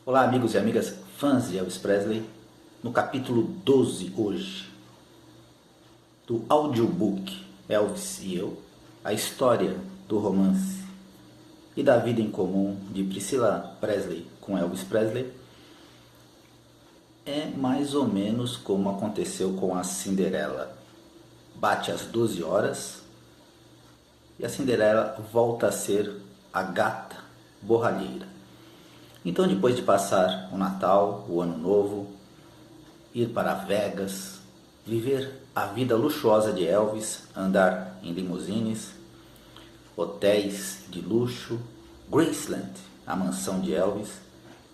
Olá, amigos e amigas fãs de Elvis Presley, no capítulo 12 hoje do audiobook Elvis e Eu, a história do romance e da vida em comum de Priscilla Presley com Elvis Presley, é mais ou menos como aconteceu com a Cinderela. Bate às 12 horas e a Cinderela volta a ser a gata borralheira. Então, depois de passar o Natal, o Ano Novo, ir para Vegas, viver a vida luxuosa de Elvis, andar em limusines, hotéis de luxo, Graceland, a mansão de Elvis.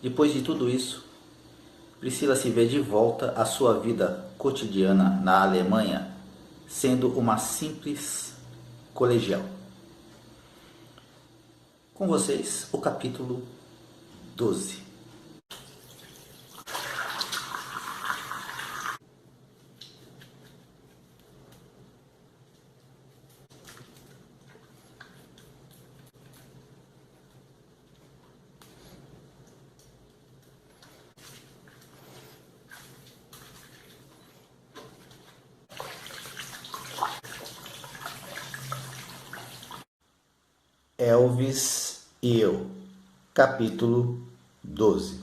Depois de tudo isso, Priscilla se vê de volta à sua vida cotidiana na Alemanha, sendo uma simples colegial. Com vocês, o capítulo 12. Elvis e Eu, capítulo 12.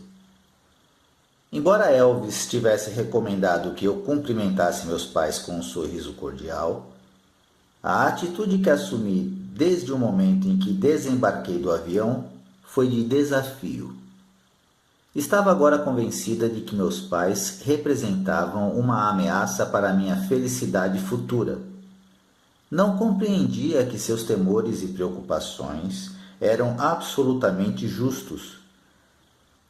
Embora Elvis tivesse recomendado que eu cumprimentasse meus pais com um sorriso cordial, a atitude que assumi desde o momento em que desembarquei do avião foi de desafio. Estava agora convencida de que meus pais representavam uma ameaça para minha felicidade futura. Não compreendia que seus temores e preocupações eram absolutamente justos.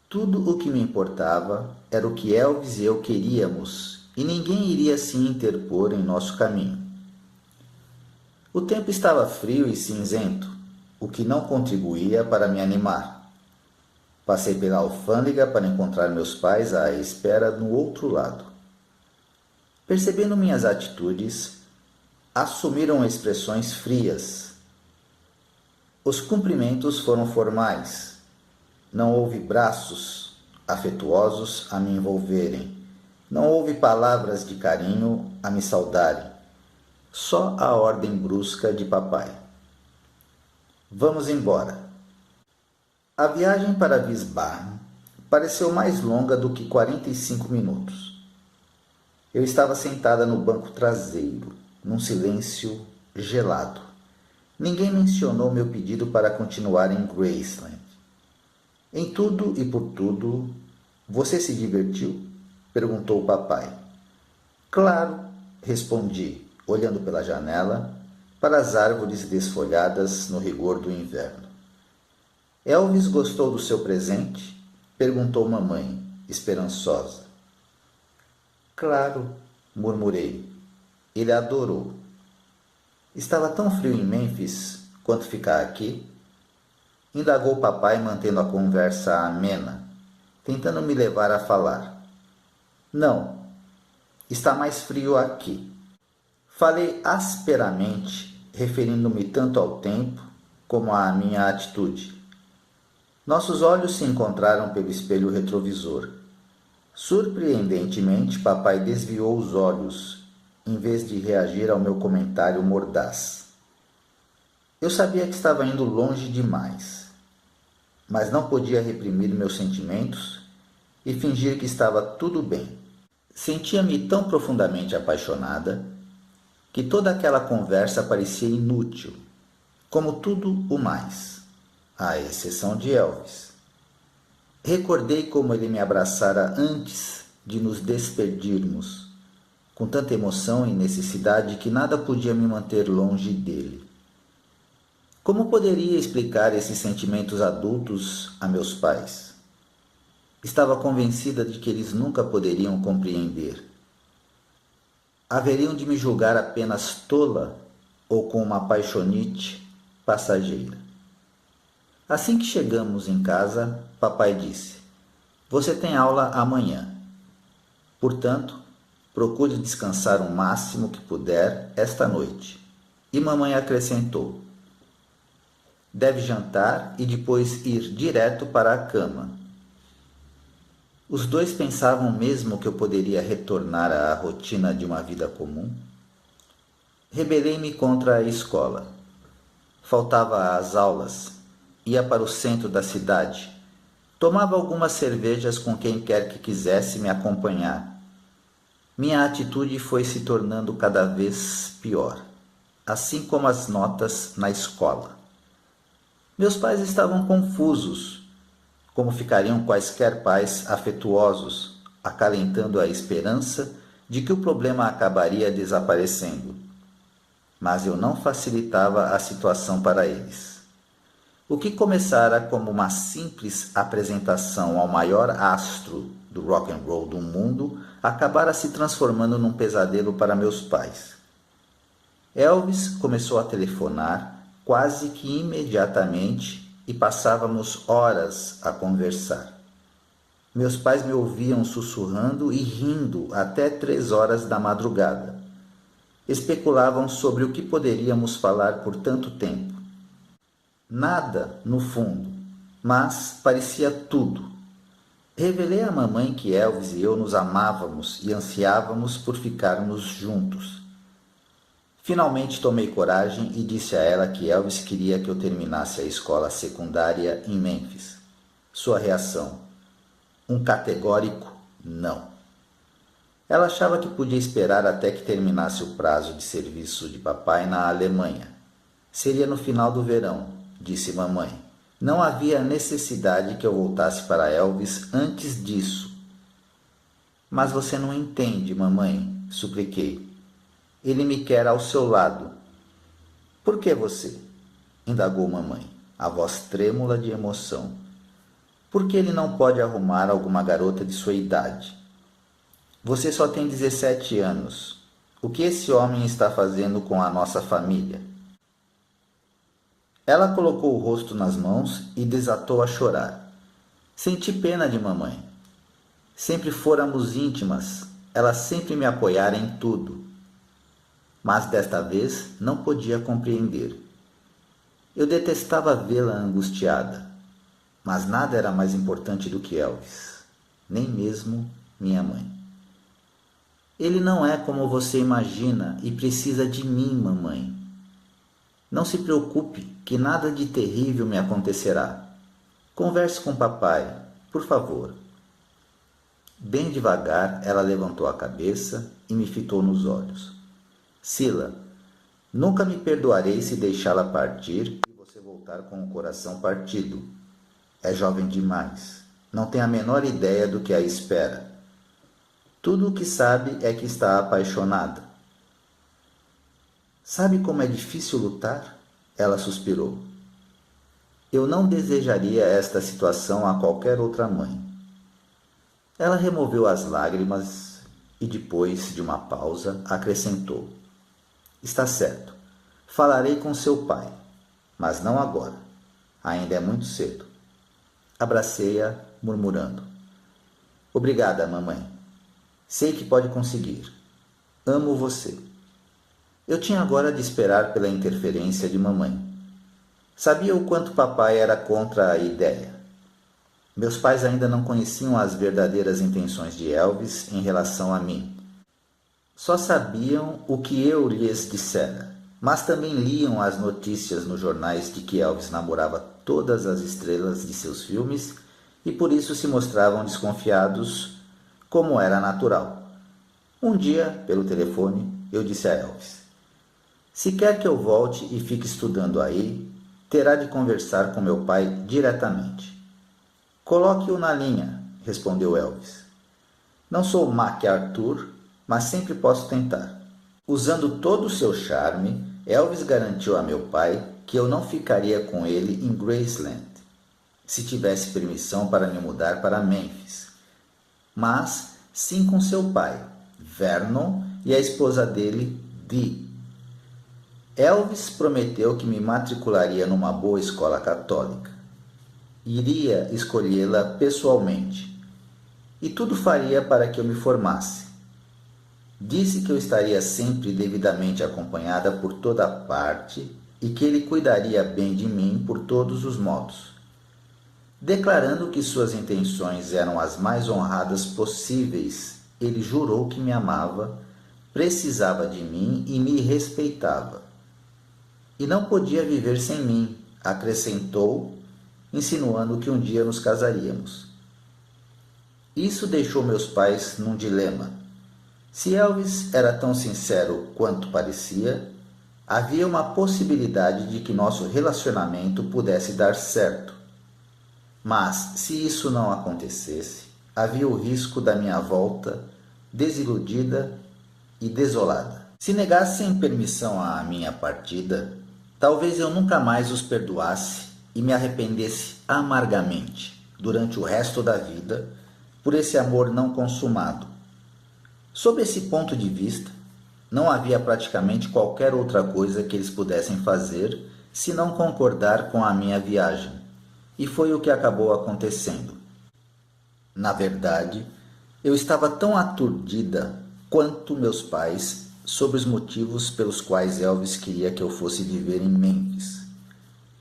Tudo o que me importava era o que Elvis e eu queríamos, e ninguém iria se interpor em nosso caminho. O tempo estava frio e cinzento, o que não contribuía para me animar. Passei pela alfândega para encontrar meus pais à espera no outro lado. Percebendo minhas atitudes, assumiram expressões frias. Os cumprimentos foram formais. Não houve braços afetuosos a me envolverem. Não houve palavras de carinho a me saudarem. Só a ordem brusca de papai. Vamos embora. A viagem para Wiesbaden pareceu mais longa do que 45 minutos. Eu estava sentada no banco traseiro, num silêncio gelado. Ninguém mencionou meu pedido para continuar em Graceland. Em tudo e por tudo, você se divertiu? Perguntou o papai. Claro, respondi, olhando pela janela para as árvores desfolhadas no rigor do inverno. Elvis gostou do seu presente? Perguntou mamãe, esperançosa. Claro, murmurei. Ele adorou. Estava tão frio em Memphis quanto ficar aqui? Indagou papai, mantendo a conversa amena, tentando me levar a falar. Não, está mais frio aqui. Falei asperamente, referindo-me tanto ao tempo como à minha atitude. Nossos olhos se encontraram pelo espelho retrovisor. Surpreendentemente, papai desviou os olhos, em vez de reagir ao meu comentário mordaz. Eu sabia que estava indo longe demais, mas não podia reprimir meus sentimentos e fingir que estava tudo bem. Sentia-me tão profundamente apaixonada que toda aquela conversa parecia inútil, como tudo o mais, à exceção de Elvis. Recordei como ele me abraçara antes de nos despedirmos, com tanta emoção e necessidade que nada podia me manter longe dele. Como poderia explicar esses sentimentos adultos a meus pais? Estava convencida de que eles nunca poderiam compreender. Haveriam de me julgar apenas tola ou com uma paixonite passageira. Assim que chegamos em casa, papai disse: Você tem aula amanhã. Portanto, procure descansar o máximo que puder esta noite. E mamãe acrescentou: Deve jantar e depois ir direto para a cama. Os dois pensavam mesmo que eu poderia retornar à rotina de uma vida comum? Rebelei-me contra a escola. Faltava às aulas, ia para o centro da cidade, tomava algumas cervejas com quem quer que quisesse me acompanhar. Minha atitude foi se tornando cada vez pior, assim como as notas na escola. Meus pais estavam confusos, como ficariam quaisquer pais afetuosos, acalentando a esperança de que o problema acabaria desaparecendo. Mas eu não facilitava a situação para eles. O que começara como uma simples apresentação ao maior astro do rock and roll do mundo acabara se transformando num pesadelo para meus pais. Elvis começou a telefonar quase que imediatamente e passávamos horas a conversar. Meus pais me ouviam sussurrando e rindo até 3 horas da madrugada. Especulavam sobre o que poderíamos falar por tanto tempo. Nada, no fundo, mas parecia tudo. Revelei à mamãe que Elvis e eu nos amávamos e ansiávamos por ficarmos juntos. Finalmente tomei coragem e disse a ela que Elvis queria que eu terminasse a escola secundária em Memphis. Sua reação: um categórico não. Ela achava que podia esperar até que terminasse o prazo de serviço de papai na Alemanha. Seria no final do verão, disse mamãe. Não havia necessidade que eu voltasse para Elvis antes disso. Mas você não entende, mamãe, supliquei. Ele me quer ao seu lado. Por que você? Indagou mamãe, a voz trêmula de emoção. Porque ele não pode arrumar alguma garota de sua idade. Você só tem 17 anos. O que esse homem está fazendo com a nossa família? Ela colocou o rosto nas mãos e desatou a chorar. Senti pena de mamãe. Sempre fôramos íntimas, ela sempre me apoiara em tudo. Mas desta vez não podia compreender. Eu detestava vê-la angustiada, mas nada era mais importante do que Elvis, nem mesmo minha mãe. Ele não é como você imagina e precisa de mim, mamãe. Não se preocupe, que nada de terrível me acontecerá. Converse com papai, por favor. Bem devagar, ela levantou a cabeça e me fitou nos olhos. Cila, nunca me perdoarei se deixá-la partir e você voltar com o coração partido. É jovem demais. Não tem a menor ideia do que a espera. Tudo o que sabe é que está apaixonada. Sabe como é difícil lutar? Ela suspirou. Eu não desejaria esta situação a qualquer outra mãe. Ela removeu as lágrimas e depois de uma pausa acrescentou. Está certo. Falarei com seu pai, mas não agora. Ainda é muito cedo. Abracei-a, murmurando. Obrigada, mamãe. Sei que pode conseguir. Amo você. Eu tinha agora de esperar pela interferência de mamãe. Sabia o quanto papai era contra a ideia. Meus pais ainda não conheciam as verdadeiras intenções de Elvis em relação a mim. Só sabiam o que eu lhes dissera, mas também liam as notícias nos jornais de que Elvis namorava todas as estrelas de seus filmes e por isso se mostravam desconfiados, como era natural. Um dia, pelo telefone, eu disse a Elvis: se quer que eu volte e fique estudando aí, terá de conversar com meu pai diretamente. Coloque-o na linha, respondeu Elvis. Não sou MacArthur, mas sempre posso tentar. Usando todo o seu charme, Elvis garantiu a meu pai que eu não ficaria com ele em Graceland, se tivesse permissão para me mudar para Memphis, mas sim com seu pai, Vernon, e a esposa dele, Dee. Elvis prometeu que me matricularia numa boa escola católica. Iria escolhê-la pessoalmente, e tudo faria para que eu me formasse. Disse que eu estaria sempre devidamente acompanhada por toda parte e que ele cuidaria bem de mim por todos os modos. Declarando que suas intenções eram as mais honradas possíveis, ele jurou que me amava, precisava de mim e me respeitava. E não podia viver sem mim, acrescentou, insinuando que um dia nos casaríamos. Isso deixou meus pais num dilema. Se Elvis era tão sincero quanto parecia, havia uma possibilidade de que nosso relacionamento pudesse dar certo. Mas, se isso não acontecesse, havia o risco da minha volta, desiludida e desolada. Se negassem permissão à minha partida, talvez eu nunca mais os perdoasse e me arrependesse amargamente, durante o resto da vida, por esse amor não consumado. Sob esse ponto de vista, não havia praticamente qualquer outra coisa que eles pudessem fazer senão concordar com a minha viagem, e foi o que acabou acontecendo. Na verdade, eu estava tão aturdida quanto meus pais sobre os motivos pelos quais Elvis queria que eu fosse viver em Memphis.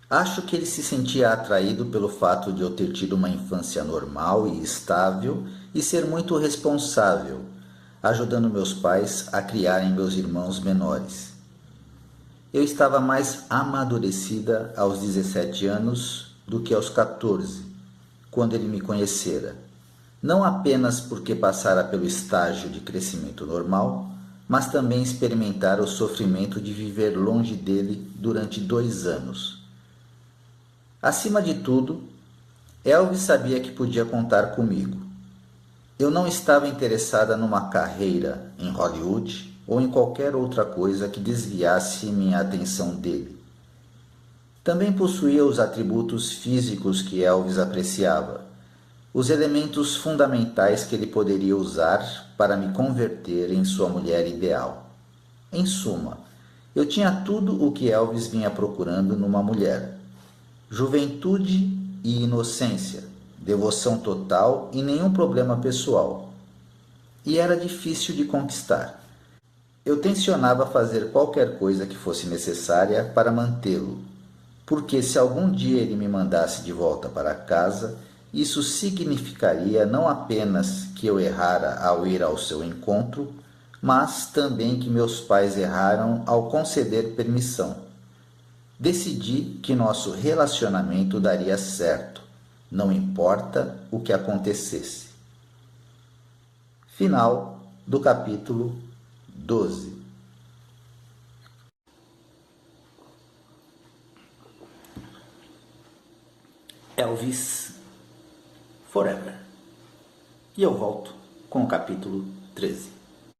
Acho que ele se sentia atraído pelo fato de eu ter tido uma infância normal e estável e ser muito responsável, ajudando meus pais a criarem meus irmãos menores. Eu estava mais amadurecida aos 17 anos do que aos 14, quando ele me conhecera. Não apenas porque passara pelo estágio de crescimento normal, mas também experimentar o sofrimento de viver longe dele durante 2 anos. Acima de tudo, Elvis sabia que podia contar comigo. Eu não estava interessada numa carreira em Hollywood ou em qualquer outra coisa que desviasse minha atenção dele. Também possuía os atributos físicos que Elvis apreciava, os elementos fundamentais que ele poderia usar para me converter em sua mulher ideal. Em suma, eu tinha tudo o que Elvis vinha procurando numa mulher: juventude e inocência, devoção total e nenhum problema pessoal. E era difícil de conquistar. Eu tencionava fazer qualquer coisa que fosse necessária para mantê-lo, porque se algum dia ele me mandasse de volta para casa, isso significaria não apenas que eu errara ao ir ao seu encontro, mas também que meus pais erraram ao conceder permissão. Decidi que nosso relacionamento daria certo, não importa o que acontecesse. Final do capítulo 12. Elvis Forever. E eu volto com o capítulo 13.